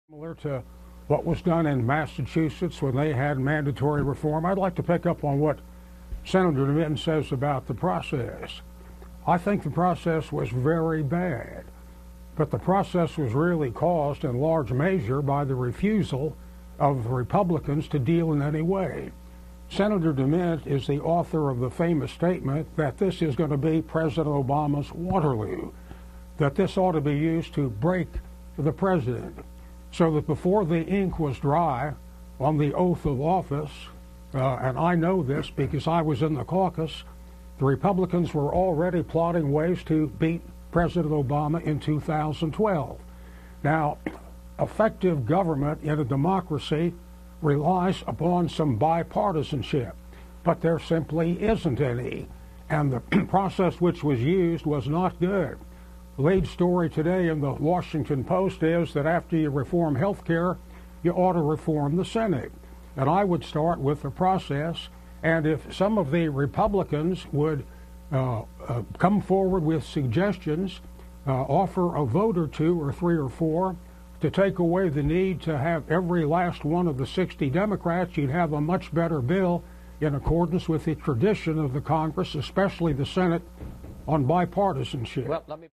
Similar to what was done in Massachusetts when they had mandatory reform. I'd like to pick up on what Senator DeMint says about the process. I think the process was very bad, but the process was really caused in large measure by the refusal of the Republicans to deal in any way. Senator DeMint is the author of the famous statement that this is going to be President Obama's Waterloo, that this ought to be used to break the president, so that before the ink was dry on the oath of office, and I know this because I was in the caucus, the Republicans were already plotting ways to beat President Obama in 2012. Now, effective government in a democracy relies upon some bipartisanship, but there simply isn't any, and the process which was used was not good. The lead story today in the Washington Post is that after you reform health care, you ought to reform the Senate. And I would start with the process, and if some of the Republicans would come forward with suggestions, offer a vote or two or three or four to take away the need to have every last one of the 60 Democrats, you'd have a much better bill in accordance with the tradition of the Congress, especially the Senate, on bipartisanship. Well, let me